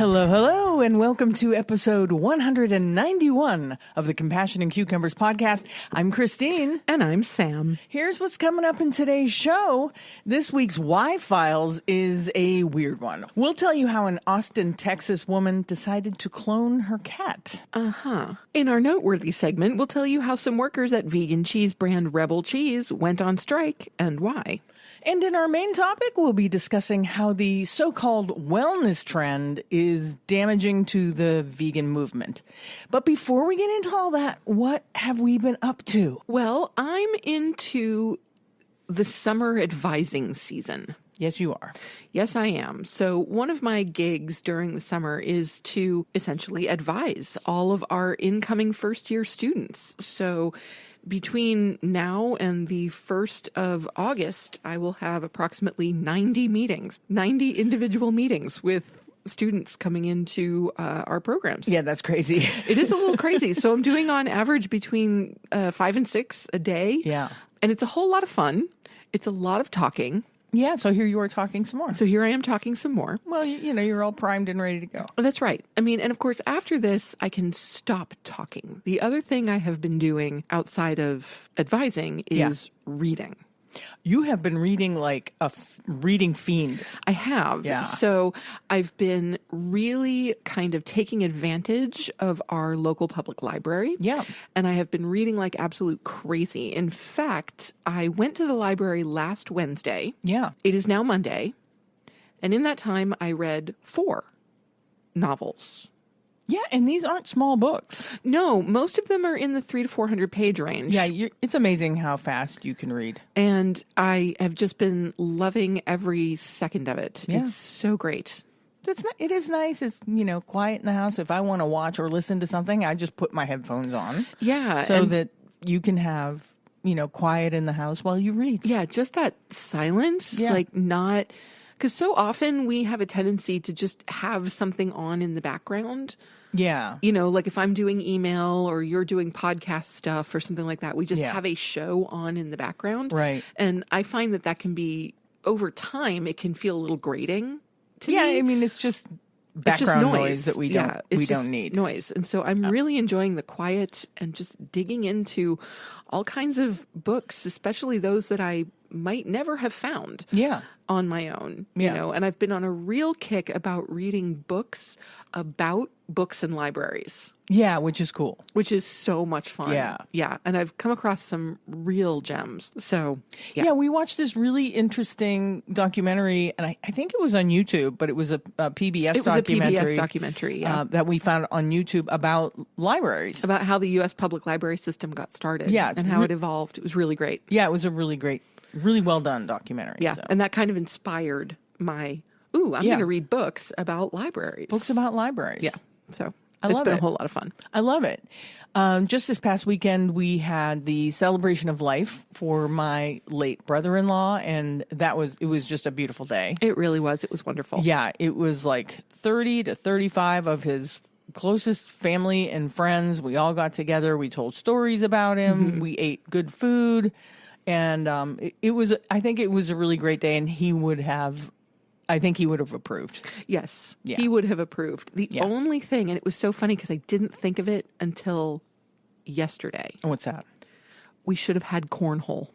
Hello, hello, and welcome to episode 191 of the Compassion and Cucumbers podcast. I'm Christine. And I'm Sam. Here's what's coming up in today's show. This week's Why Files is a weird one. We'll tell you how an Austin, Texas woman decided to clone her cat. In our Noteworthy segment, we'll tell you how some workers at vegan cheese brand Rebel Cheese went on strike and why. And in our main topic, we'll be discussing how the so-called wellness trend is damaging to the vegan movement. But before we get into all that, what have we been up to? Well, I'm into the summer advising season. Yes, you are. Yes, I am. So one of my gigs during the summer is to essentially advise all of our incoming first-year students. So between now and the 1st of August, I will have approximately 90 individual meetings with students coming into our programs. Yeah, that's crazy. It is a little crazy. So I'm doing on average between 5 and 6 a day. Yeah. And it's a whole lot of fun. It's a lot of talking. Yeah, so here you are talking some more. So here I am talking some more. Well, you're all primed and ready to go. That's right. I mean, and of course, after this, I can stop talking. The other thing I have been doing outside of advising is reading. You have been reading like a reading fiend. I have. Yeah. So I've been really kind of taking advantage of our local public library. Yeah. And I have been reading like absolute crazy. In fact, I went to the library last Wednesday. Yeah. It is now Monday. And in that time, I read 4 novels. Yeah, and these aren't small books. No, most of them are in the 300 to 400 page range. Yeah, it's amazing how fast you can read. And I have just been loving every second of it. Yeah. It's so great. It is nice. It's, quiet in the house. If I want to watch or listen to something, I just put my headphones on. Yeah. So that you can have, quiet in the house while you read. Yeah, just that silence, because so often we have a tendency to just have something on in the background. Yeah. Like if I'm doing email or you're doing podcast stuff or something like that, we just have a show on in the background. Right. And I find that can be, over time, it can feel a little grating to me. Yeah, I mean, it's just background noise that we don't need. Noise. And so I'm really enjoying the quiet and just digging into all kinds of books, especially those that I might never have found on my own. And I've been on a real kick about reading books about books and libraries. Yeah, which is cool. Which is so much fun. Yeah. Yeah. And I've come across some real gems. So, yeah, we watched this really interesting documentary, and I think it was on YouTube, but it was a PBS documentary. It was a PBS documentary, that we found on YouTube about libraries. About how the U.S. public library system got started. Yeah. And how it evolved. It was really great. Yeah, it was a really great, really well done documentary. Yeah. So. And that kind of inspired my, I'm going to read books about libraries. Books about libraries. Yeah. So it's been a whole lot of fun. I love it. Just this past weekend, we had the celebration of life for my late brother-in-law, and it was just a beautiful day. It really was. It was wonderful. Yeah, it was like 30 to 35 of his closest family and friends. We all got together. We told stories about him. Mm-hmm. We ate good food, and I think it was a really great day, and I think he would have approved. Yes, he would have approved. The only thing, and it was so funny because I didn't think of it until yesterday. What's that? We should have had cornhole.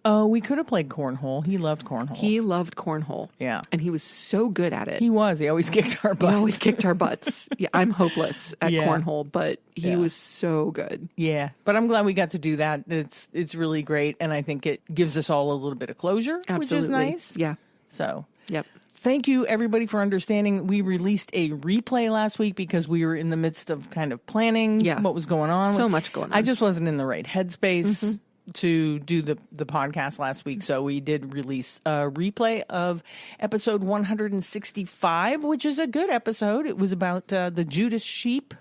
Oh, we could have played cornhole. He loved cornhole. He loved cornhole. Yeah. And he was so good at it. He was. He always kicked our butts. He always kicked our butts. Yeah, I'm hopeless at cornhole, but he was so good. Yeah. But I'm glad we got to do that. It's really great. And I think it gives us all a little bit of closure, which is nice. Yeah. So. Yep. Thank you, everybody, for understanding. We released a replay last week because we were in the midst of kind of planning what was going on. So much going on. I just wasn't in the right headspace to do the podcast last week. So we did release a replay of episode 165, which is a good episode. It was about the Judas sheep.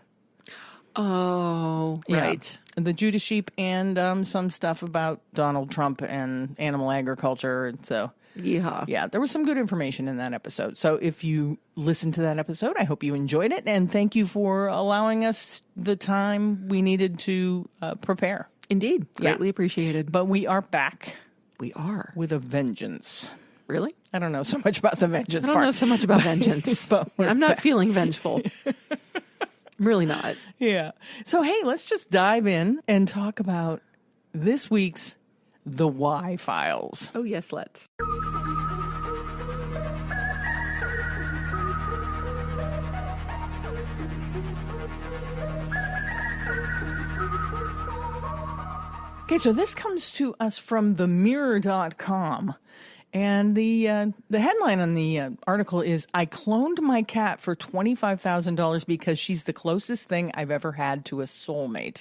Oh, right. Yeah. The Judas sheep and some stuff about Donald Trump and animal agriculture. And so... Yeah, there was some good information in that episode. So if you listened to that episode, I hope you enjoyed it. And thank you for allowing us the time we needed to prepare. Indeed. Greatly appreciated. But we are back. We are. With a vengeance. Really? I don't know so much about the vengeance I don't know so much about vengeance. But I'm not feeling vengeful. I'm really not. Yeah. So, hey, let's just dive in and talk about this week's The Why Files. Oh, yes, let's. Okay, so this comes to us from themirror.com. And the headline on the article is, I cloned my cat for $25,000 because she's the closest thing I've ever had to a soulmate.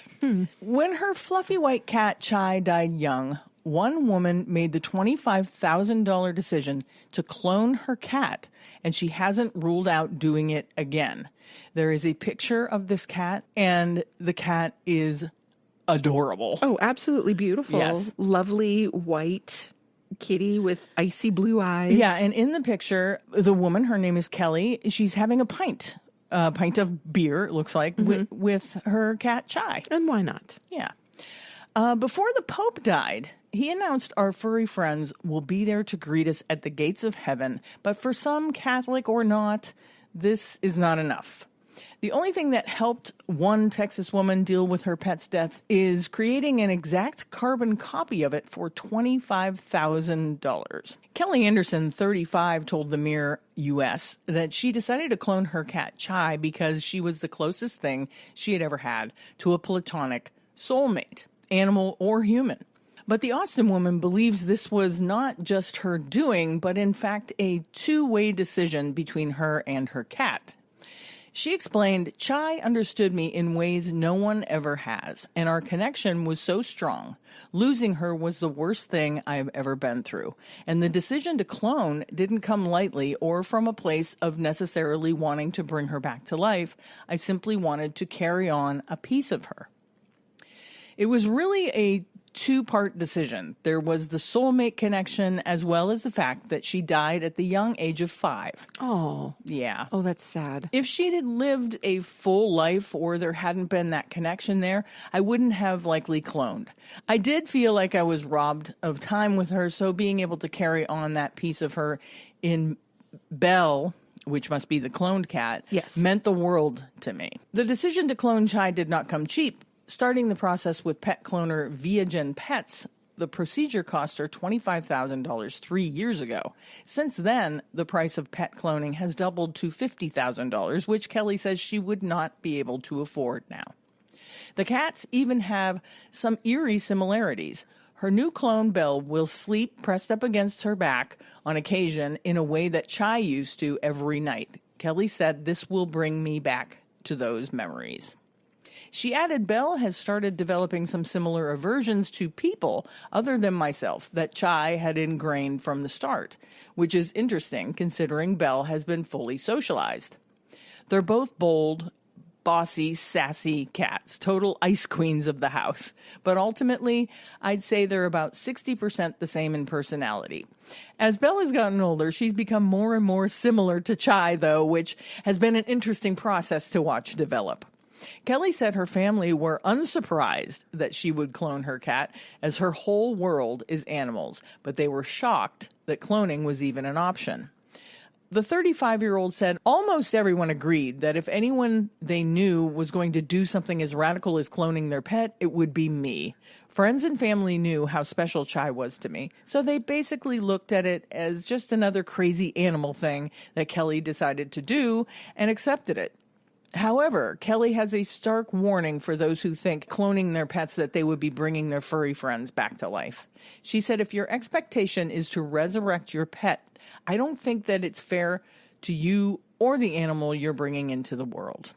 When her fluffy white cat, Chai, died young, one woman made the $25,000 decision to clone her cat, and she hasn't ruled out doing it again. There is a picture of this cat, and the cat is adorable. Oh, absolutely beautiful. Yes. Lovely white kitty with icy blue eyes. Yeah, and in the picture, the woman, her name is Kelly, she's having a pint of beer, it looks like, with her cat Chai. And why not? Yeah. Before the Pope died, he announced our furry friends will be there to greet us at the gates of heaven. But for some, Catholic or not, this is not enough. The only thing that helped one Texas woman deal with her pet's death is creating an exact carbon copy of it for $25,000. Kelly Anderson, 35, told the Mirror US that she decided to clone her cat Chai because she was the closest thing she had ever had to a platonic soulmate, animal or human. But the Austin woman believes this was not just her doing, but in fact a two-way decision between her and her cat. She explained, Chai understood me in ways no one ever has, and our connection was so strong. Losing her was the worst thing I've ever been through, and the decision to clone didn't come lightly or from a place of necessarily wanting to bring her back to life. I simply wanted to carry on a piece of her. It was really a two-part decision. There was the soulmate connection as well as the fact that she died at the young age of 5. Oh. Yeah. Oh, that's sad. If she had lived a full life or there hadn't been that connection there, I wouldn't have likely cloned. I did feel like I was robbed of time with her, so being able to carry on that piece of her in Belle, which must be the cloned cat, yes, meant the world to me. The decision to clone Chai did not come cheap. Starting the process with pet cloner Viagen Pets, the procedure cost her $25,000 3 years ago. Since then, the price of pet cloning has doubled to $50,000, which Kelly says she would not be able to afford now. The cats even have some eerie similarities. Her new clone, Belle, will sleep pressed up against her back on occasion in a way that Chai used to every night. Kelly said, this will bring me back to those memories. She added Belle has started developing some similar aversions to people other than myself that Chai had ingrained from the start, which is interesting considering Belle has been fully socialized. They're both bold, bossy, sassy cats, total ice queens of the house. But ultimately, I'd say they're about 60% the same in personality. As Belle has gotten older, she's become more and more similar to Chai, though, which has been an interesting process to watch develop. Kelly said her family were unsurprised that she would clone her cat, as her whole world is animals, but they were shocked that cloning was even an option. The 35-year-old said almost everyone agreed that if anyone they knew was going to do something as radical as cloning their pet, it would be me. Friends and family knew how special Chai was to me, so they basically looked at it as just another crazy animal thing that Kelly decided to do and accepted it. However, Kelly has a stark warning for those who think cloning their pets that they would be bringing their furry friends back to life. She said, if your expectation is to resurrect your pet, I don't think that it's fair to you or the animal you're bringing into the world.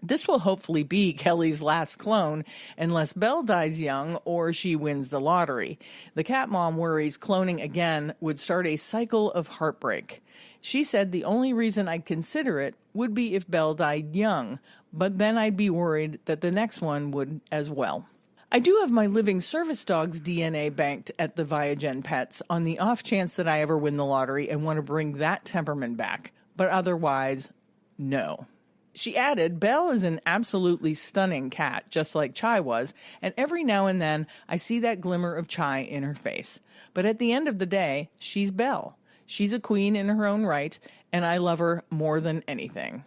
This will hopefully be Kelly's last clone unless Belle dies young or she wins the lottery. The cat mom worries cloning again would start a cycle of heartbreak. She said the only reason I'd consider it would be if Belle died young, but then I'd be worried that the next one would as well. I do have my living service dog's DNA banked at the Viagen Pets on the off chance that I ever win the lottery and want to bring that temperament back, but otherwise, no. She added, Belle is an absolutely stunning cat, just like Chai was, and every now and then I see that glimmer of Chai in her face. But at the end of the day, she's Belle. She's a queen in her own right, and I love her more than anything.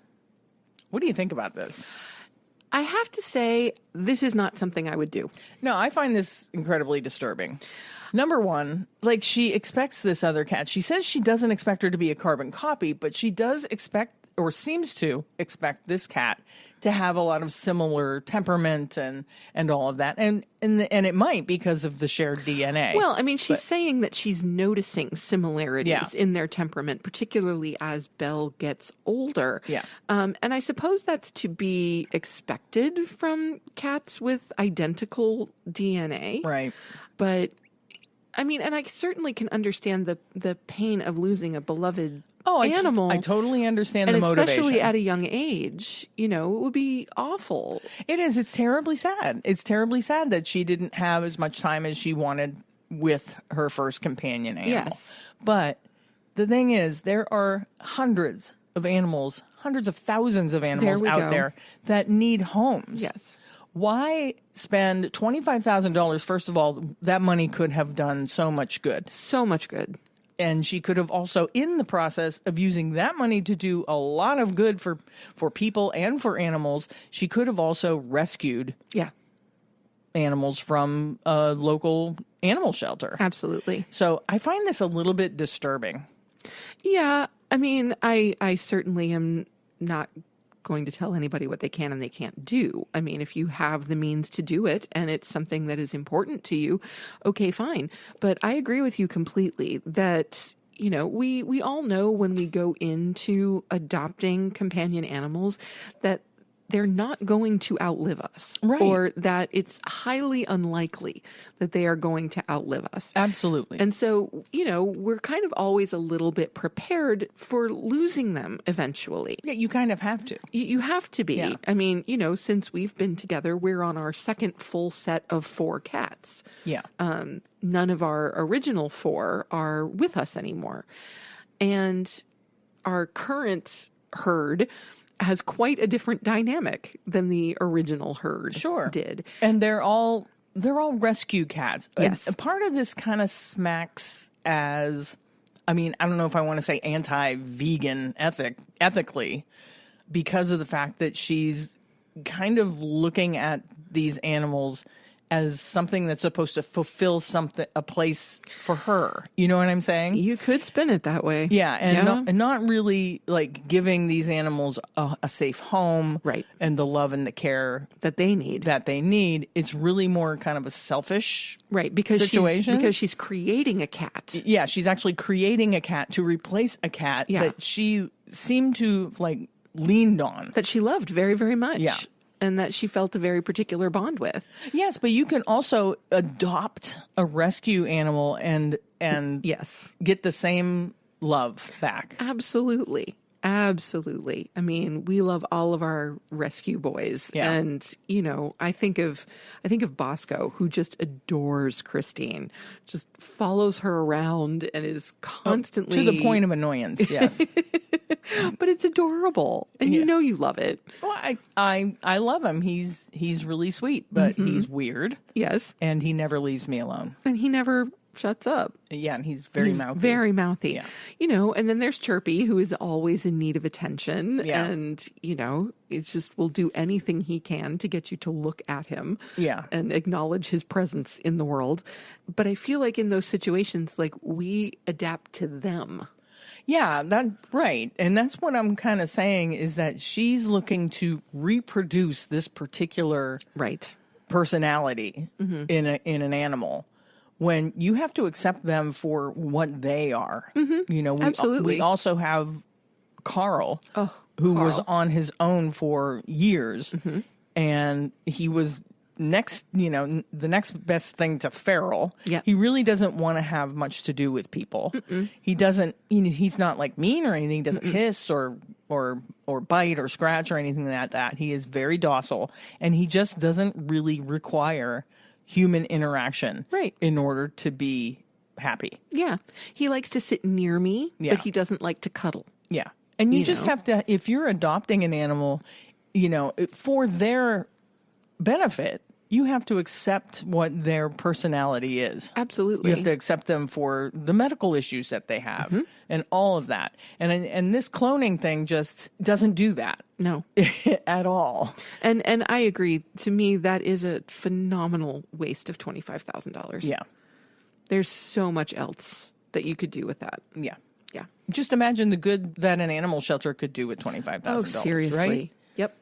What do you think about this? I have to say, this is not something I would do. No, I find this incredibly disturbing. Number one, like, she expects this other cat. She says she doesn't expect her to be a carbon copy, but she does expect, or seems to expect, this cat to have a lot of similar temperament and all of that. And it might because of the shared DNA. Well, I mean, she's saying that she's noticing similarities in their temperament, particularly as Belle gets older. Yeah. And I suppose that's to be expected from cats with identical DNA. Right. But I mean, and I certainly can understand the pain of losing a beloved animal. I totally understand the motivation. Especially at a young age, it would be awful. It is. It's terribly sad. It's terribly sad that she didn't have as much time as she wanted with her first companion animal. Yes. But the thing is, there are hundreds of thousands of animals out there that need homes. Yes. Why spend $25,000? First of all, that money could have done so much good. So much good. And she could have also, in the process of using that money to do a lot of good for people and for animals, she could have also rescued animals from a local animal shelter. Absolutely. So I find this a little bit disturbing. Yeah. I mean, I certainly am not going to tell anybody what they can and they can't do. I mean, if you have the means to do it and it's something that is important to you, okay, fine. But I agree with you completely that, we all know when we go into adopting companion animals that they're not going to outlive us. Right. Or that it's highly unlikely that they are going to outlive us. Absolutely. And so, we're kind of always a little bit prepared for losing them eventually. Yeah, you kind of have to. You have to be. Yeah. I mean, since we've been together, we're on our second full set of 4 cats. Yeah. None of our original 4 are with us anymore. And our current herd has quite a different dynamic than the original herd did. And they're all rescue cats. Yes. Part of this kind of smacks as, I mean, I don't know if I want to say anti-vegan ethically, because of the fact that she's kind of looking at these animals as something that's supposed to fulfill a place for her. You know what I'm saying? You could spin it that way. Yeah, and not really like giving these animals a safe home, right? And the love and the care that they need. It's really more kind of a selfish situation because she's creating a cat. Yeah, she's actually creating a cat to replace a cat that she seemed to leaned on, that she loved very, very much. Yeah. And that she felt a very particular bond with. Yes, but you can also adopt a rescue animal and get the same love back. Absolutely. Absolutely. I mean, we love all of our rescue boys. Yeah. And, I think of Bosco, who just adores Christine, just follows her around and is constantly to the point of annoyance. Yes. But it's adorable. And you love it. Well, I love him. He's really sweet, but he's weird. Yes. And he never leaves me alone. And he never shuts up. Yeah, and he's very mouthy. Very mouthy. Yeah. And then there's Chirpy, who is always in need of attention. Yeah. And, it's just will do anything he can to get you to look at him. Yeah. And acknowledge his presence in the world. But I feel like in those situations, we adapt to them. Yeah, that's right. And that's what I'm kind of saying is that she's looking to reproduce this particular personality in an animal, when you have to accept them for what they are. Absolutely. We also have Carl, who was on his own for years, and he was the next best thing to feral. Yeah. He really doesn't want to have much to do with people. He doesn't, he's not mean or anything. He doesn't hiss or bite or scratch or anything like that. He is very docile, and he just doesn't really require human interaction in order to be happy. Yeah. He likes to sit near me, but he doesn't like to cuddle. Yeah. And you just have to, if you're adopting an animal, for their benefit, you have to accept what their personality is. Absolutely. You have to accept them for the medical issues that they have and all of that. And this cloning thing just doesn't do that. No. At all. And I agree. To me, that is a phenomenal waste of $25,000. Yeah. There's so much else that you could do with that. Yeah. Yeah. Just imagine the good that an animal shelter could do with $25,000. Oh, seriously. Right? Yep.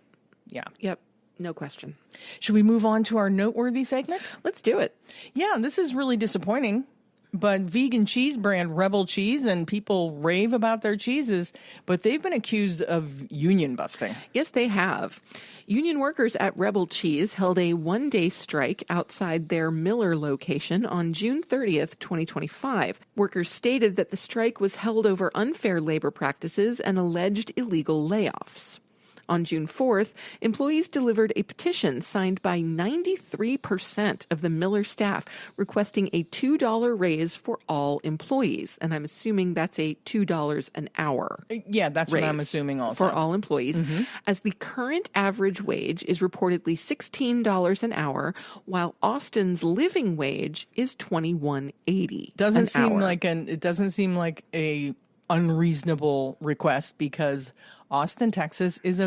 Yeah. Yep. No question. Should we move on to our noteworthy segment? Let's do it. Yeah, this is really disappointing. But vegan cheese brand Rebel Cheese, and people rave about their cheeses, but they've been accused of union busting. Yes, they have. Union workers at Rebel Cheese held a one-day strike outside their Miller location on June 30th, 2025. Workers stated that the strike was held over unfair labor practices and alleged illegal layoffs. On June 4th, employees delivered a petition signed by 93% of the Miller staff requesting a $2 raise for all employees. And I'm assuming that's a $2 an hour. Yeah, that's what I'm assuming also. For all employees, as the current average wage is reportedly $16 an hour, while Austin's living wage is $21.80. It doesn't seem like a unreasonable request, because Austin, Texas is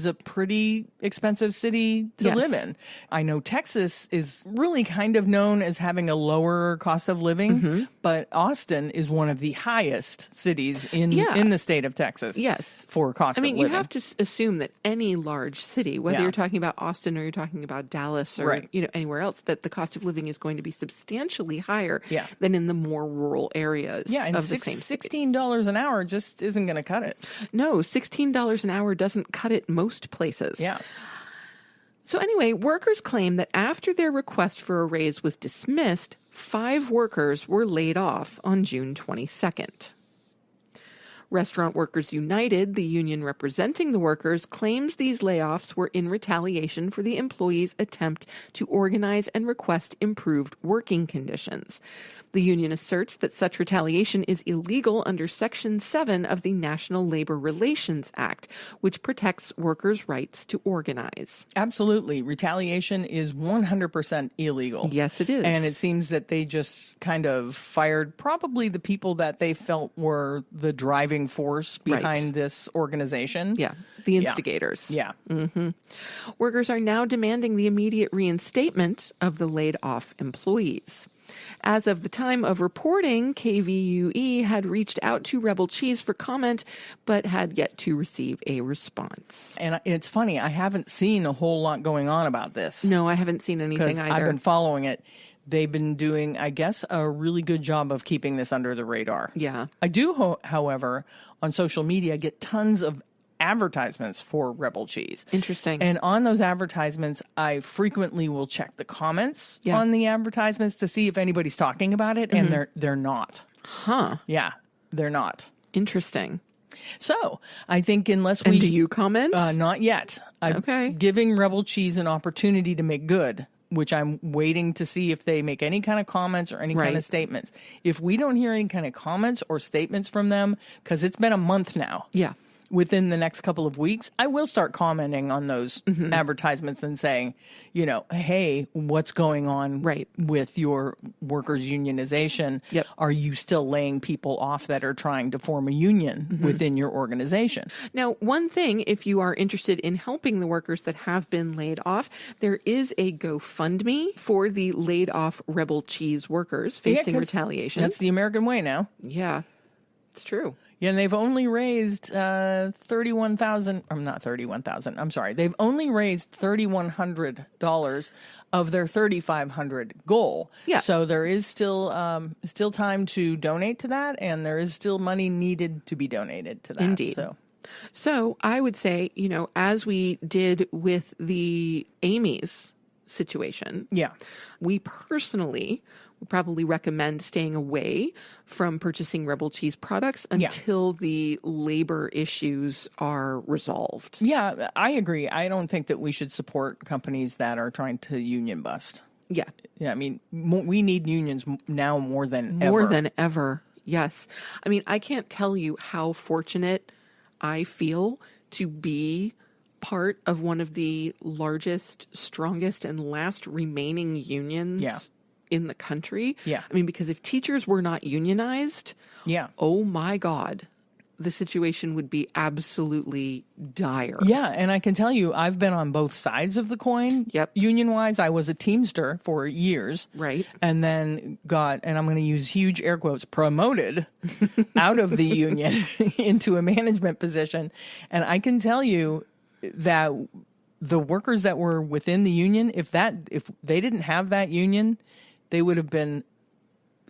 a pretty expensive city to live in. I know Texas is really kind of known as having a lower cost of living, but Austin is one of the highest cities in the state of Texas. Yes. For cost of living. You have to assume that any large city, whether you're talking about Austin or you're talking about Dallas or anywhere else, that the cost of living is going to be substantially higher than in the more rural areas and of the same city. $16 an hour just isn't going to cut it. No, $16 an hour doesn't cut it most places. Yeah. So anyway, workers claim that after their request for a raise was dismissed, 5 workers were laid off on June 22nd. Restaurant Workers United, the union representing the workers, claims these layoffs were in retaliation for the employees' attempt to organize and request improved working conditions. The union asserts that such retaliation is illegal under Section 7 of the National Labor Relations Act, which protects workers' rights to organize. Absolutely. Retaliation is 100% illegal. Yes, it is. And it seems that they just kind of fired probably the people that they felt were the driving force behind this organization. Yeah, the instigators. Yeah. Workers are now demanding the immediate reinstatement of the laid-off employees. As of the time of reporting, KVUE had reached out to Rebel Cheese for comment, but had yet to receive a response. And it's funny, I haven't seen a whole lot going on about this. No, I haven't seen anything either. I've been following it. They've been doing, I guess, a really good job of keeping this under the radar. Yeah. I do, however, on social media, get tons of advertisements for Rebel Cheese. Interesting. And on those advertisements, I frequently will check the comments on the advertisements to see if anybody's talking about it, and they're not. Huh. Yeah, they're not. Interesting. So I think unless And do you comment? Not yet. I'm giving Rebel Cheese an opportunity to make good, which I'm waiting to see if they make any kind of comments or any kind of statements. If we don't hear any kind of comments or statements from them, because it's been a month now. Yeah. Within the next couple of weeks, I will start commenting on those advertisements and saying, hey, what's going on with your workers' unionization? Yep. Are you still laying people off that are trying to form a union within your organization? Now, one thing, if you are interested in helping the workers that have been laid off, there is a GoFundMe for the laid off Rebel Cheese workers facing retaliation. That's the American way now. Yeah, it's true. Yeah, and they've only raised $31,000. I'm not $31,000. I'm sorry. They've only raised $3,100 of their $3,500 goal. Yeah. So there is still time to donate to that, and there is still money needed to be donated to that. Indeed. So I would say, as we did with the Amy's situation, we personally would probably recommend staying away from purchasing Rebel Cheese products until the labor issues are resolved. Yeah, I agree. I don't think that we should support companies that are trying to union bust. Yeah. Yeah, I mean, we need unions now more than ever. More than ever, yes. I mean, I can't tell you how fortunate I feel, to be part of one of the largest, strongest, and last remaining unions in the country. Yeah. I mean, because if teachers were not unionized, oh my God, the situation would be absolutely dire. Yeah, and I can tell you, I've been on both sides of the coin. Yep. Union-wise, I was a Teamster for years. Right. And then got, and I'm going to use huge air quotes, promoted out of the union into a management position. And I can tell you that the workers that were within the union, if they didn't have that union, they would have been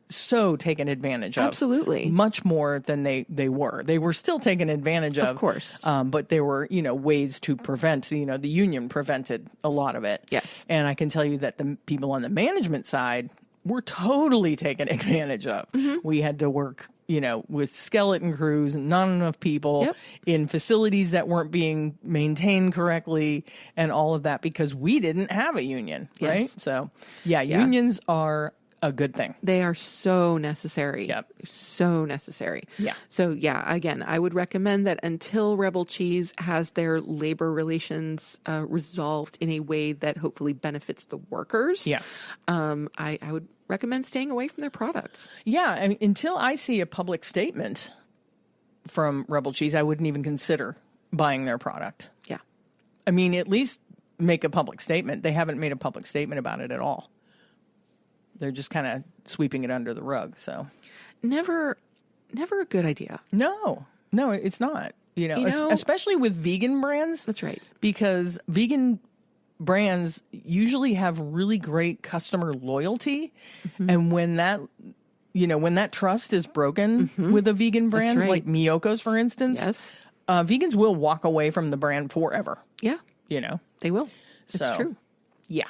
so taken advantage of. Absolutely. Much more than they were. They were still taken advantage of. Of course. But there were, ways to prevent, the union prevented a lot of it. Yes. And I can tell you that the people on the management side were totally taken advantage of. Mm-hmm. We had to work, with skeleton crews and not enough people in facilities that weren't being maintained correctly and all of that because we didn't have a union, right? So, unions are a good thing. They are so necessary. Yep. So necessary. Yeah. So again, I would recommend that until Rebel Cheese has their labor relations resolved in a way that hopefully benefits the workers, I would recommend staying away from their products. Yeah. I mean, until I see a public statement from Rebel Cheese, I wouldn't even consider buying their product. Yeah. I mean, at least make a public statement. They haven't made a public statement about it at all. They're just kind of sweeping it under the rug. So never a good idea. No, it's not. Especially with vegan brands. That's right. Because vegan brands usually have really great customer loyalty. Mm-hmm. And when that trust is broken with a vegan brand, like Miyoko's, for instance, vegans will walk away from the brand forever. Yeah. They will. It's true. Yeah.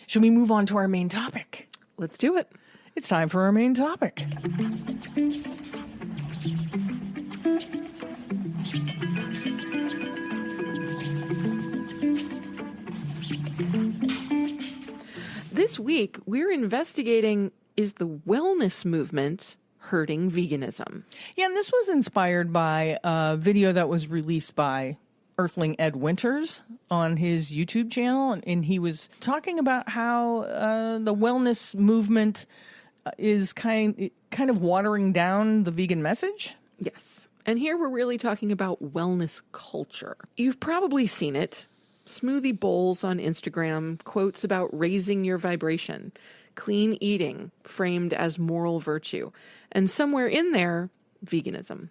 Should we move on to our main topic? Let's do it. It's time for our main topic. This week, we're investigating, is the wellness movement hurting veganism? Yeah, and this was inspired by a video that was released by Earthling Ed Winters on his YouTube channel, and he was talking about how the wellness movement is kind of watering down the vegan message. Yes. And here we're really talking about wellness culture. You've probably seen it. Smoothie bowls on Instagram, quotes about raising your vibration, clean eating framed as moral virtue, and somewhere in there, veganism.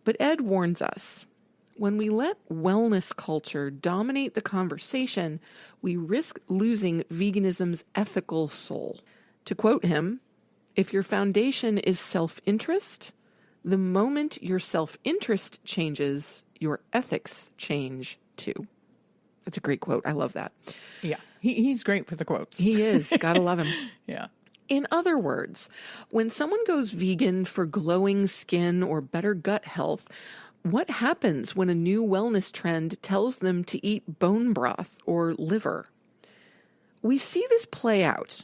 But Ed warns us, when we let wellness culture dominate the conversation, we risk losing veganism's ethical soul. To quote him, if your foundation is self-interest, the moment your self-interest changes, your ethics change too. That's a great quote. I love that. Yeah, he's great with the quotes. He is. Gotta love him. Yeah. In other words, when someone goes vegan for glowing skin or better gut health, what happens when a new wellness trend tells them to eat bone broth or liver? We see this play out.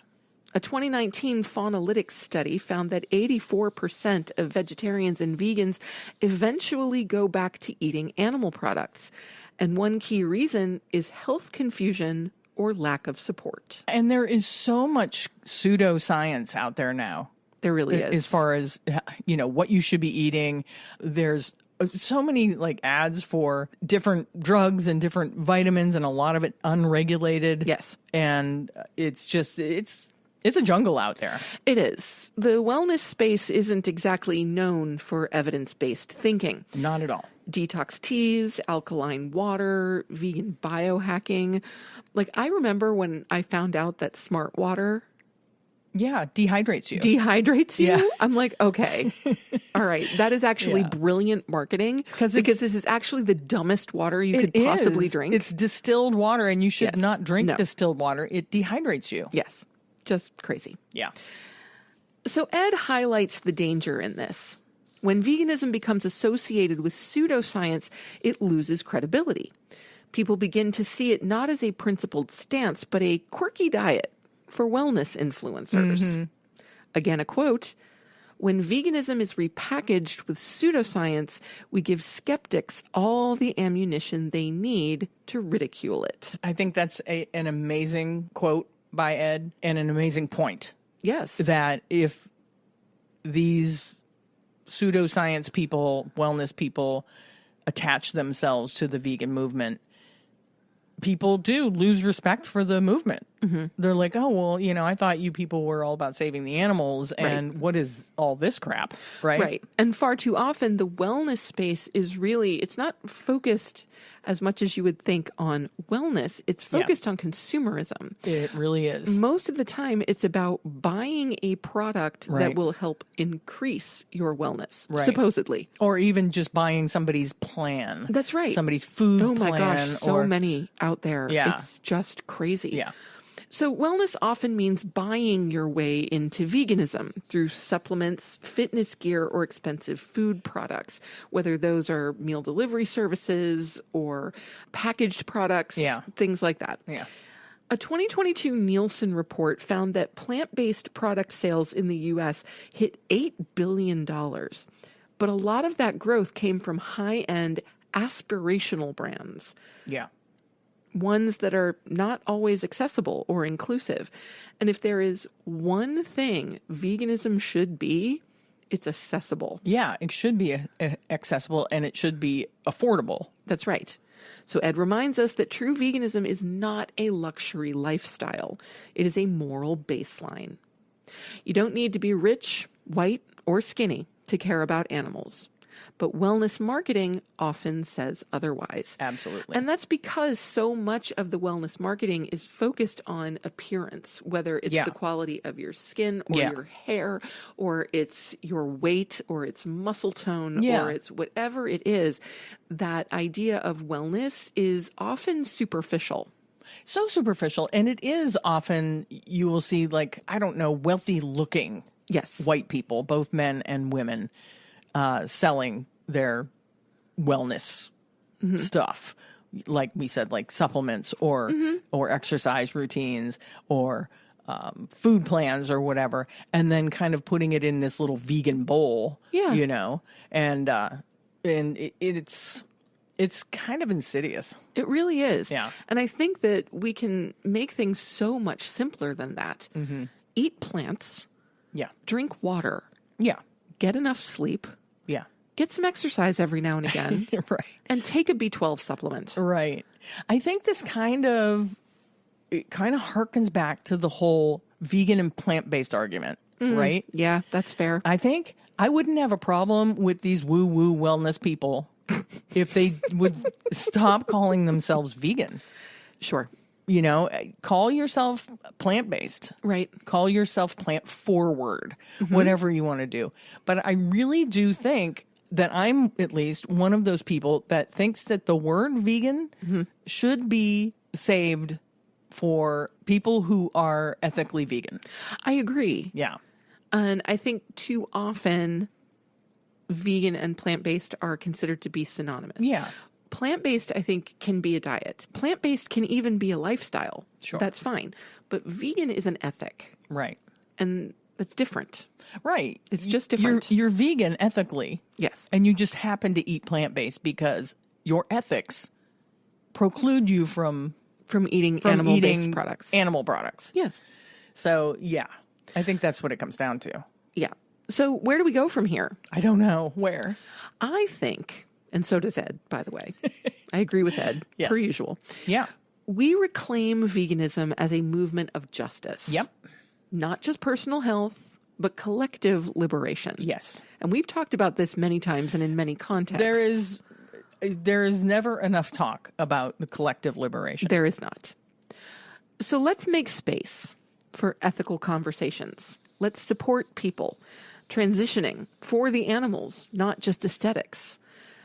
A 2019 Faunalytics study found that 84% of vegetarians and vegans eventually go back to eating animal products. And one key reason is health confusion or lack of support. And there is so much pseudoscience out there now. There really is. As far as, what you should be eating. There's so many ads for different drugs and different vitamins, and a lot of it unregulated. Yes. And it's just, it's a jungle out there. It is. The wellness space isn't exactly known for evidence-based thinking. Not at all. Detox teas, alkaline water, vegan biohacking. I remember when I found out that smart water dehydrates you. Yeah. I'm like, okay. All right. That is actually brilliant marketing because this is actually the dumbest water you could possibly drink. It's distilled water, and you should not drink distilled water. It dehydrates you. Yes. Just crazy. Yeah. So Ed highlights the danger in this. When veganism becomes associated with pseudoscience, it loses credibility. People begin to see it not as a principled stance, but a quirky diet for wellness influencers. Mm-hmm. Again, a quote, When veganism is repackaged with pseudoscience, we give skeptics all the ammunition they need to ridicule it. I think that's an amazing quote by Ed and an amazing point. Yes. That if these pseudoscience people, wellness people, attach themselves to the vegan movement, people do lose respect for the movement. Mm-hmm. They're like, oh, well, you know, I thought you people were all about saving the animals, and what is all this crap, right? Right. And far too often, the wellness space is really, it's not focused as much as you would think on wellness. It's focused on consumerism. It really is. Most of the time, it's about buying a product that will help increase your wellness, supposedly. Or even just buying somebody's plan. That's right. Somebody's food plan. Oh my gosh, so many out there. Yeah. It's just crazy. Yeah. So wellness often means buying your way into veganism through supplements, fitness gear, or expensive food products, whether those are meal delivery services or packaged products, things like that. Yeah. A 2022 Nielsen report found that plant-based product sales in the U.S. hit $8 billion. But a lot of that growth came from high-end aspirational brands. Yeah. Ones that are not always accessible or inclusive. And if there is one thing veganism should be, it's accessible. Yeah, it should be accessible and it should be affordable. That's right. So Ed reminds us that true veganism is not a luxury lifestyle. It is a moral baseline. You don't need to be rich, white, or skinny to care about animals. But wellness marketing often says otherwise. Absolutely. And that's because so much of the wellness marketing is focused on appearance, whether it's the quality of your skin or your hair, or it's your weight, or it's muscle tone, or it's whatever it is. That idea of wellness is often superficial. So superficial. And it is often, you will see, like, I don't know, wealthy looking white people, both men and women, selling their wellness stuff, like we said, like supplements or exercise routines or food plans or whatever, and then kind of putting it in this little vegan bowl, you know, and it's kind of insidious. It really is. Yeah. And I think that we can make things so much simpler than that. Mm-hmm. Eat plants. Yeah. Drink water. Yeah. Get enough sleep. Yeah. Get some exercise every now and again. Right. And take a B12 supplement. Right. I think this kind of harkens back to the whole vegan and plant-based argument, right? Yeah, that's fair. I think I wouldn't have a problem with these woo-woo wellness people if they would stop calling themselves vegan. Sure. You know, call yourself plant-based. Right. Call yourself plant-forward, whatever you want to do. But I really do think that I'm at least one of those people that thinks that the word vegan should be saved for people who are ethically vegan. I agree. Yeah. And I think too often vegan and plant-based are considered to be synonymous. Yeah. Plant-based, I think, can be a diet. Plant-based can even be a lifestyle. Sure. That's fine. But vegan is an ethic. Right. And that's different. Right. It's just different. You're vegan ethically. Yes. And you just happen to eat plant-based because your ethics preclude you from eating animal-based products. Animal products. Yes. So, yeah. I think that's what it comes down to. Yeah. So where do we go from here? I don't know. Where? I think, and so does Ed, by the way. I agree with Ed, per usual. Yeah. We reclaim veganism as a movement of justice. Yep. Not just personal health, but collective liberation. Yes. And we've talked about this many times and in many contexts. There is never enough talk about the collective liberation. There is not. So let's make space for ethical conversations. Let's support people transitioning for the animals, not just aesthetics.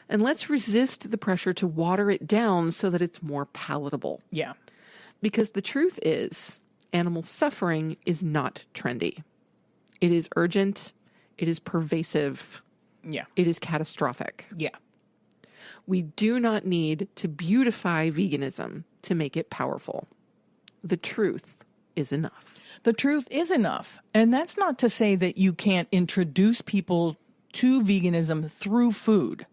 And let's resist the pressure to water it down so that it's more palatable. Yeah. Because the truth is, animal suffering is not trendy. It is urgent. It is pervasive. Yeah. It is catastrophic. Yeah. We do not need to beautify veganism to make it powerful. The truth is enough. The truth is enough. And that's not to say that you can't introduce people to veganism through food.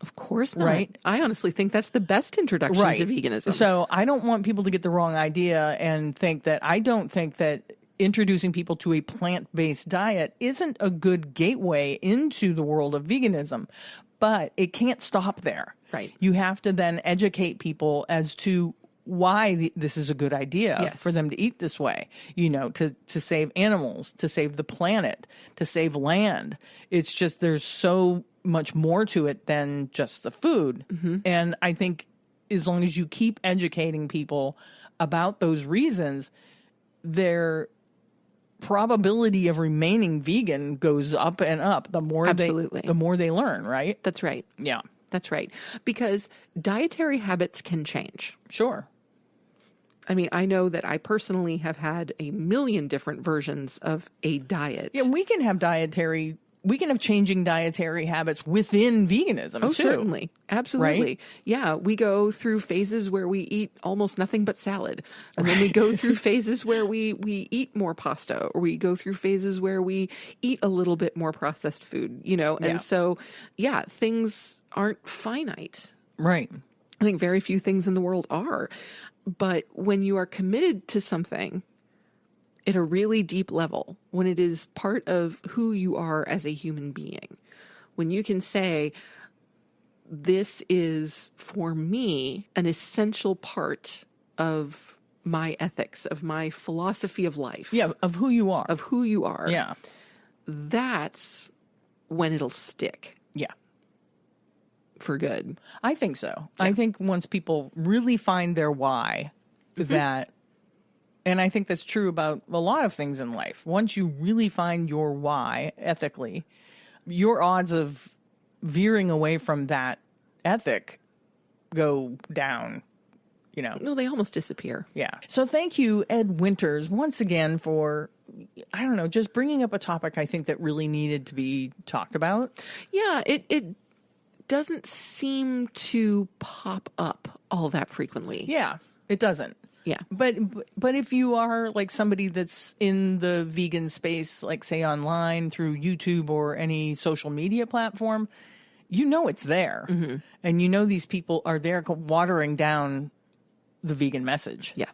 Of course not. Right? I honestly think that's the best introduction to veganism. So I don't want people to get the wrong idea and think that I don't think that introducing people to a plant-based diet isn't a good gateway into the world of veganism, but it can't stop there. Right. You have to then educate people as to why this is a good idea for them to eat this way, to save animals, to save the planet, to save land. It's just there's so much more to it than just the food. Mm-hmm. And I think as long as you keep educating people about those reasons, their probability of remaining vegan goes up and up the more they learn, right? That's right. Yeah. That's right. Because dietary habits can change. Sure. I mean, I know that I personally have had a million different versions of a diet. Yeah, we can have changing dietary habits within veganism, too. Certainly. Absolutely. Right? Yeah, we go through phases where we eat almost nothing but salad. And then we go through phases where we eat more pasta, or we go through phases where we eat a little bit more processed food, And so, things aren't finite. Right. I think very few things in the world are. But when you are committed to something at a really deep level, when it is part of who you are as a human being, when you can say, this is, for me, an essential part of my ethics, of my philosophy of life. Yeah, of who you are. Of who you are. Yeah. That's when it'll stick. Yeah. For good. I think so. Yeah. I think once people really find their why, and I think that's true about a lot of things in life. Once you really find your why ethically, your odds of veering away from that ethic go down, No, they almost disappear. Yeah. So thank you, Ed Winters, once again for, just bringing up a topic I think that really needed to be talked about. Yeah, it doesn't seem to pop up all that frequently. Yeah, it doesn't. Yeah. But if you are like somebody that's in the vegan space, like say online through YouTube or any social media platform, it's there. Mm-hmm. And these people are there watering down the vegan message. Yeah.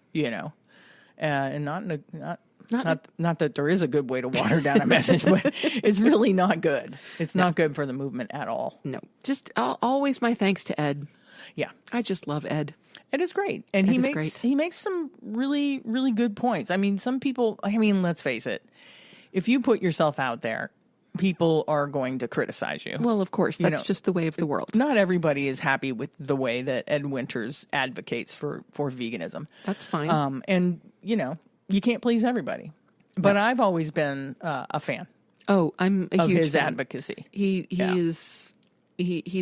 And not that there is a good way to water down a message, but it's really not good. It's not good for the movement at all. No, just always my thanks to Ed. Yeah. I just love Ed. Ed is great. And he makes some really, really good points. I mean, let's face it. If you put yourself out there, people are going to criticize you. Well, of course, that's just the way of the world. Not everybody is happy with the way that Ed Winters advocates for veganism. That's fine. And, you can't please everybody. But I've always been a fan. Oh, I'm a huge his fan. Advocacy. He's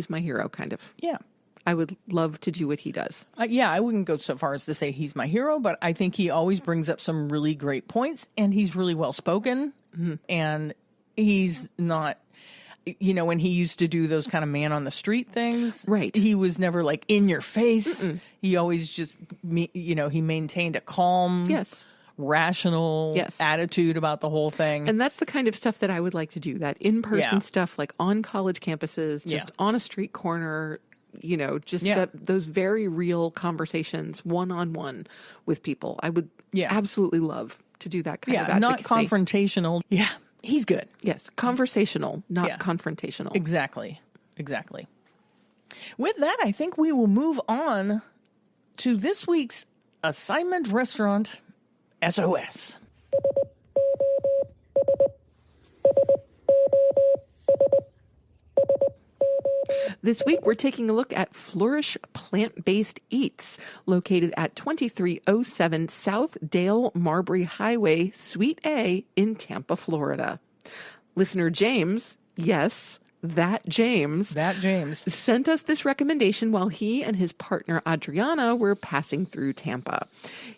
my hero, kind of. Yeah. I would love to do what he does. I wouldn't go so far as to say he's my hero, but I think he always brings up some really great points, and he's really well spoken, and he's not, when he used to do those kind of man on the street things, right? He was never like in your face. Mm-mm. He always just, he maintained a calm, rational attitude about the whole thing. And that's the kind of stuff that I would like to do, that in-person stuff, like on college campuses, just on a street corner, those very real conversations one-on-one with people. I would absolutely love to do that kind of advocacy. Not confrontational. Yeah, he's good. Yes, conversational, not confrontational. Exactly. With that, I think we will move on to this week's Assignment Restaurant SOS. This week, we're taking a look at Florish Plant Based Eats, located at 2307 South Dale Marbury Highway, Suite A in Tampa, Florida. Listener James, yes, that James, sent us this recommendation while he and his partner Adriana were passing through Tampa.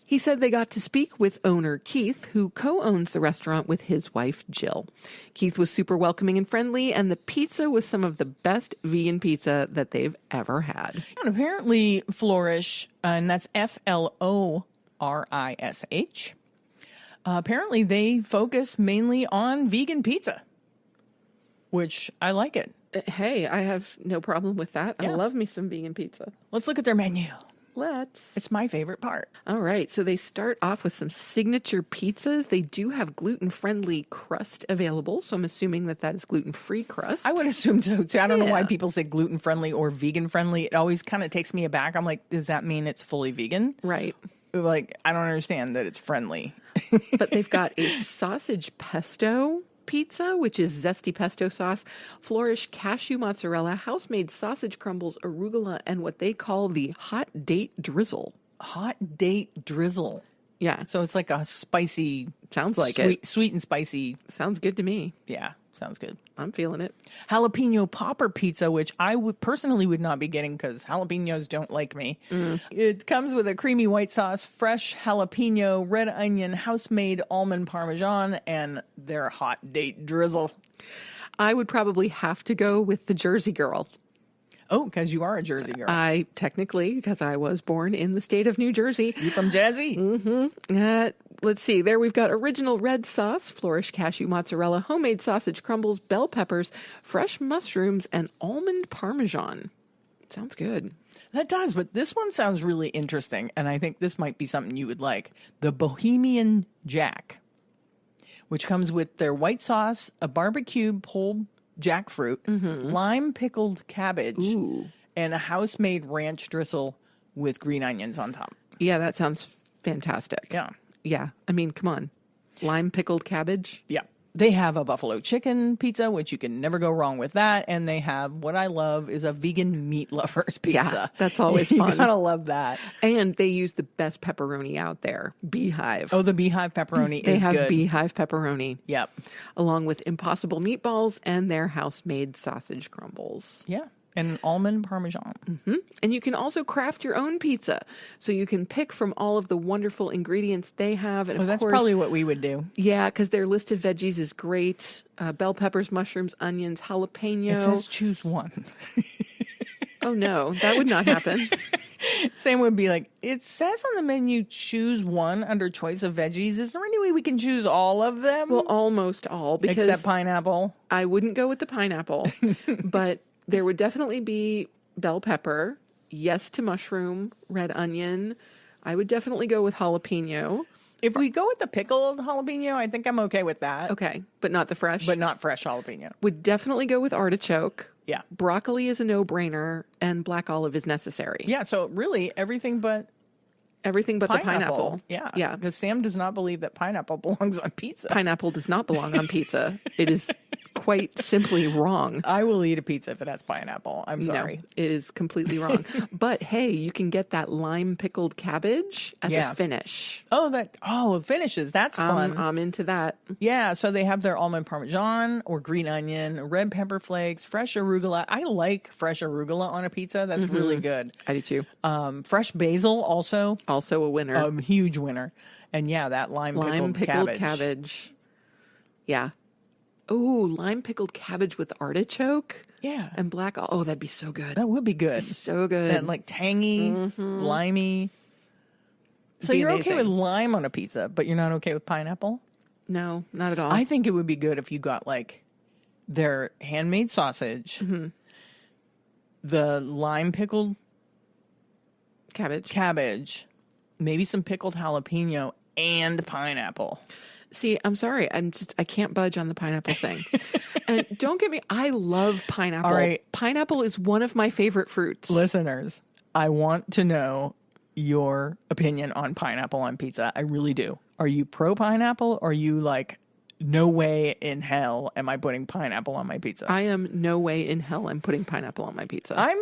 He said they got to speak with owner Keith, who co-owns the restaurant with his wife Jill. Keith was super welcoming and friendly, and the pizza was some of the best vegan pizza that they've ever had. And apparently Florish, and that's Florish, Frisch. Apparently, they focus mainly on vegan pizza, which I like it. Hey, I have no problem with that. Yeah. I love me some vegan pizza. Let's look at their menu. Let's. It's my favorite part. All right. So they start off with some signature pizzas. They do have gluten-friendly crust available. So I'm assuming that is gluten-free crust. I would assume so, too. I don't know why people say gluten-friendly or vegan-friendly. It always kind of takes me aback. I'm like, does that mean it's fully vegan? Right. Like, I don't understand that it's friendly. But they've got a sausage pesto pizza, which is zesty pesto sauce, Florish cashew mozzarella, house-made sausage crumbles, arugula, and what they call the hot date drizzle. Hot date drizzle. Yeah. So it's like a spicy... Sounds like it. Sweet and spicy. Sounds good to me. Yeah, sounds good. I'm feeling it. Jalapeno popper pizza, which I personally would not be getting because jalapenos don't like me. It comes with a creamy white sauce, fresh jalapeno, red onion, house-made almond parmesan, and their hot date drizzle. I would probably have to go with the Jersey Girl. Oh, because you are a Jersey girl. I technically, because I was born in the state of New Jersey. You from Jersey? Mm-hmm. Let's see. There we've got original red sauce, Florish cashew mozzarella, homemade sausage crumbles, bell peppers, fresh mushrooms, and almond parmesan. Sounds good. That does, but this one sounds really interesting, and I think this might be something you would like. The Bohemian Jack, which comes with their white sauce, a barbecued pulled jackfruit, lime pickled cabbage, and a house-made ranch drizzle with green onions on top. Yeah, that sounds fantastic. Yeah. Yeah. I mean, come on. Lime pickled cabbage? Yeah. They have a buffalo chicken pizza, which you can never go wrong with that. And they have what I love is a vegan meat lovers pizza. Yeah, that's always fun. You gotta love that. And they use the best pepperoni out there, Beehive. Oh, the Beehive pepperoni is good. They have Beehive pepperoni. Yep. Along with Impossible meatballs and their house-made sausage crumbles. Yeah. And almond parmesan. And you can also craft your own pizza. So you can pick from all of the wonderful ingredients they have. And that's probably what we would do. Yeah, because their list of veggies is great. Bell peppers, mushrooms, onions, jalapeno. It says choose one. Oh, no. That would not happen. Sam would be like, it says on the menu, choose one under choice of veggies. Is there any way we can choose all of them? Well, almost all. Because except pineapple. I wouldn't go with the pineapple. But there would definitely be bell pepper, yes to mushroom, red onion. I would definitely go with jalapeno. If we go with the pickled jalapeno, I think I'm okay with that. Okay, but not the fresh? But not fresh jalapeno. Would definitely go with artichoke. Yeah. Broccoli is a no-brainer, and black olive is necessary. Yeah, so really everything but the pineapple. Yeah. Yeah. Because Sam does not believe that pineapple belongs on pizza. Pineapple does not belong on pizza. It is quite simply wrong. I will eat a pizza if it has pineapple. I'm sorry. No, it is completely wrong. But hey, you can get that lime pickled cabbage as a finish. Finishes. That's fun. I'm into that. Yeah, so they have their almond parmesan or green onion, red pepper flakes, fresh arugula. I like fresh arugula on a pizza. That's really good. I do too. Fresh basil also. Also a winner. A huge winner. And yeah, that lime pickled cabbage. Yeah. Oh, lime pickled cabbage with artichoke. Yeah. And black. Oh, that'd be so good. That would be good. So good. And like tangy, limey. So you're okay with lime on a pizza, but you're not okay with pineapple? No, not at all. I think it would be good if you got like their handmade sausage, the lime pickled cabbage, maybe some pickled jalapeno and pineapple. See, I'm sorry. I can't budge on the pineapple thing. And don't get me, I love pineapple. All right. Pineapple is one of my favorite fruits. Listeners, I want to know your opinion on pineapple on pizza. I really do. Are you pro pineapple or are you like, no way in hell am I putting pineapple on my pizza? I am no way in hell I'm putting pineapple on my pizza. I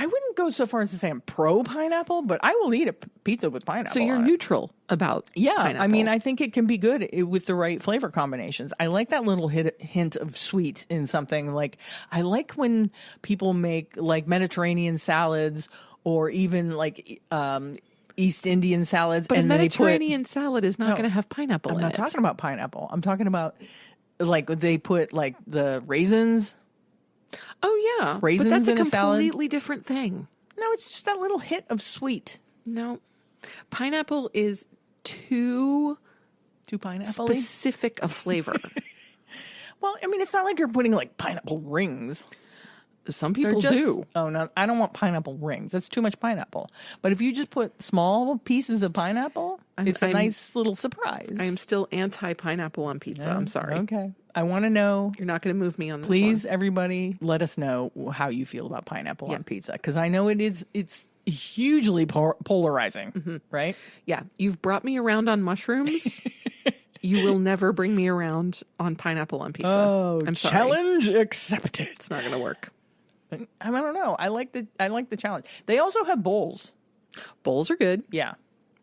wouldn't go so far as to say I'm pro pineapple, but I will eat a pizza with pineapple. So you're neutral about pineapple. I mean, I think it can be good with the right flavor combinations. I like that little hint of sweet in something. Like I like when people make like Mediterranean salads or even like East Indian salads. But a Mediterranean salad is not going to have pineapple in it. I'm not talking about pineapple. I'm talking about like they put like the raisins. Oh, yeah. Raisins but that's in a a salad. Completely different thing. No, it's just that little hit of sweet. No. Pineapple is too pineapple specific a flavor. Well, I mean, it's not like you're putting like pineapple rings. Some people do. Oh, no, I don't want pineapple rings. That's too much pineapple. But if you just put small pieces of pineapple, it's a nice little surprise. I am still anti-pineapple on pizza. I'm sorry. Okay. I want to know. You're not going to move me on this Please, one. everybody, let us know how you feel about pineapple on pizza. Because I know it's hugely polarizing, right? Yeah. You've brought me around on mushrooms. You will never bring me around on pineapple on pizza. Oh, I'm sorry. Challenge accepted. It's not going to work. I don't know. I like the challenge. They also have bowls. Bowls are good. Yeah.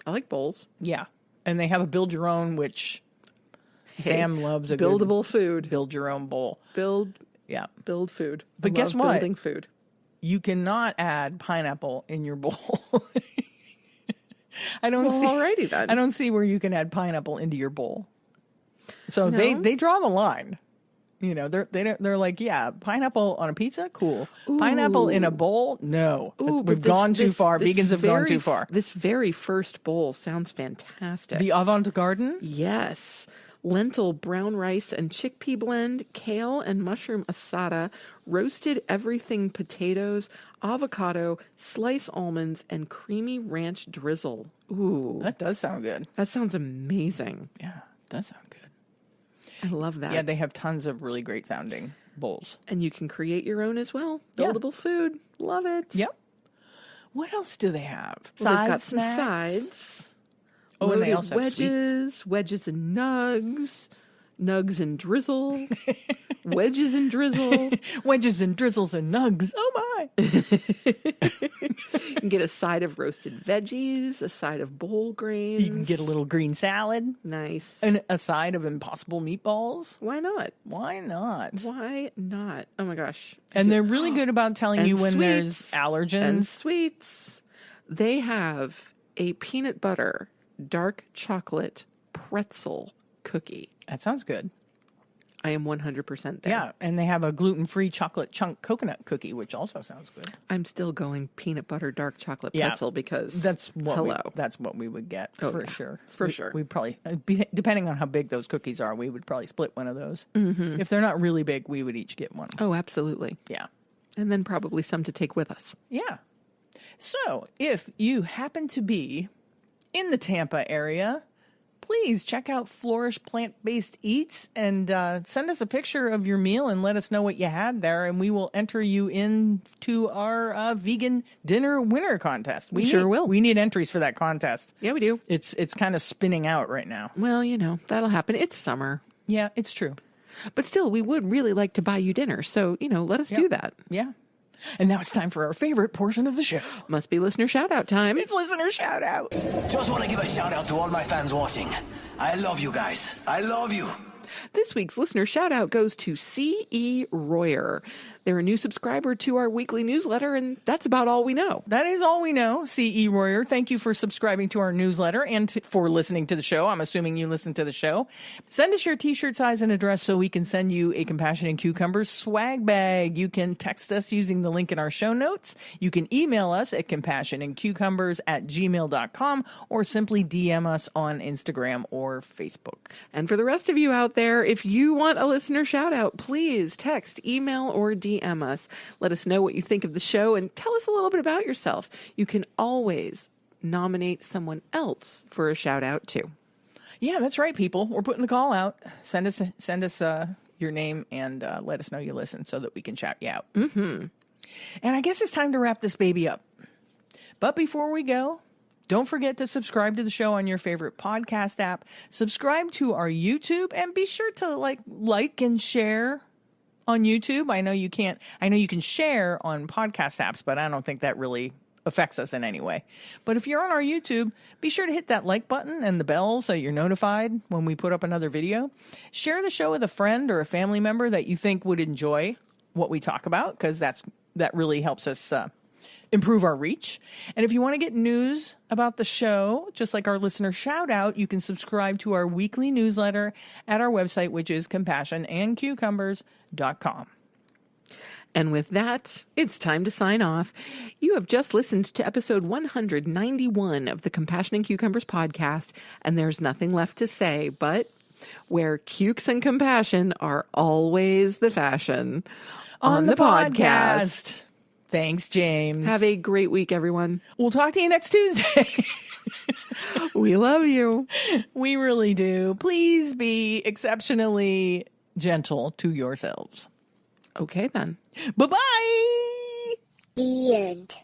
I like bowls. Yeah. And they have a build your own, which Sam loves a buildable food. Build your own bowl. Build food. But guess what? Building food. You cannot add pineapple in your bowl. Alrighty then. I don't see where you can add pineapple into your bowl. So they draw the line. You know, they're like, yeah, pineapple on a pizza, cool. Ooh. Pineapple in a bowl, no. We've gone too far. Vegans have gone too far. This very first bowl sounds fantastic. The avant-garde? Yes. Lentil, brown rice, and chickpea blend, kale and mushroom asada, roasted everything potatoes, avocado, sliced almonds, and creamy ranch drizzle. Ooh. That does sound good. That sounds amazing. Yeah, that sounds good. I love that. Yeah, they have tons of really great sounding bowls. And you can create your own as well. Buildable food. Love it. Yep. What else do they have? Well, they've got some sides. Oh, and they also have sweets. Wedges and nugs and drizzle, wedges and drizzle. Wedges and drizzles and nugs. Oh, my. You can get a side of roasted veggies, a side of bowl grains. You can get a little green salad. Nice. And a side of Impossible meatballs. Why not? Why not? Why not? Oh, my gosh. And they're really good about telling you when there's allergens. And sweets. They have a peanut butter dark chocolate pretzel cookie. That sounds good. I am 100% there. Yeah, and they have a gluten-free chocolate chunk coconut cookie, which also sounds good. I'm still going peanut butter dark chocolate pretzel because that's what we would get for sure. For sure. We probably, depending on how big those cookies are, we would probably split one of those. Mm-hmm. If they're not really big, we would each get one. Oh, absolutely. Yeah. And then probably some to take with us. Yeah. So if you happen to be in the Tampa area, please check out Florish Plant Based Eats and send us a picture of your meal and let us know what you had there, and we will enter you into our vegan dinner winner contest. We sure will. We need entries for that contest. Yeah, we do. It's kind of spinning out right now. Well, that'll happen. It's summer. Yeah, it's true. But still, we would really like to buy you dinner, so, let us do that. Yeah. And now it's time for our favorite portion of the show. Must be listener shout-out time. It's listener shout-out. Just want to give a shout-out to all my fans watching. I love you guys. I love you. This week's listener shout-out goes to C.E. Royer. They're a new subscriber to our weekly newsletter, and that's about all we know. That is all we know, C.E. Royer. Thank you for subscribing to our newsletter and for listening to the show. I'm assuming you listen to the show. Send us your T-shirt size and address so we can send you a Compassion and Cucumbers swag bag. You can text us using the link in our show notes. You can email us at compassionandcucumbers@gmail.com or simply DM us on Instagram or Facebook. And for the rest of you out there, if you want a listener shout-out, please text, email, or DM us. Let us know what you think of the show and tell us a little bit about yourself. You can always nominate someone else for a shout out too. Yeah, that's right, people. We're putting the call out. Send us your name and let us know you listen so that we can shout you out. Mm-hmm. And I guess it's time to wrap this baby up. But before we go, don't forget to subscribe to the show on your favorite podcast app. Subscribe to our YouTube and be sure to like and share on YouTube. I know you can share on podcast apps, but I don't think that really affects us in any way. But if you're on our YouTube, be sure to hit that like button and the bell so you're notified when we put up another video. Share the show with a friend or a family member that you think would enjoy what we talk about, because that really helps us improve our reach. And if you want to get news about the show, just like our listener shout out, you can subscribe to our weekly newsletter at our website, which is compassionandcucumbers.com. And with that, it's time to sign off. You have just listened to episode 191 of the Compassion and Cucumbers podcast, and there's nothing left to say but where cukes and compassion are always the fashion. On the podcast. Thanks, James. Have a great week, everyone. We'll talk to you next Tuesday. We love you. We really do. Please be exceptionally gentle to yourselves. Okay, then. Bye-bye. The end.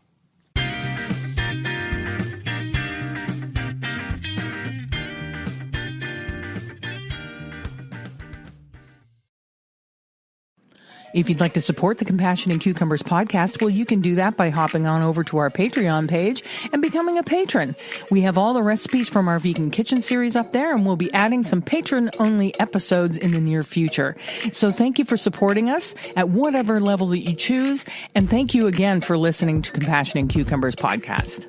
If you'd like to support the Compassion and Cucumbers podcast, well, you can do that by hopping on over to our Patreon page and becoming a patron. We have all the recipes from our vegan kitchen series up there, and we'll be adding some patron-only episodes in the near future. So thank you for supporting us at whatever level that you choose, and thank you again for listening to Compassion and Cucumbers podcast.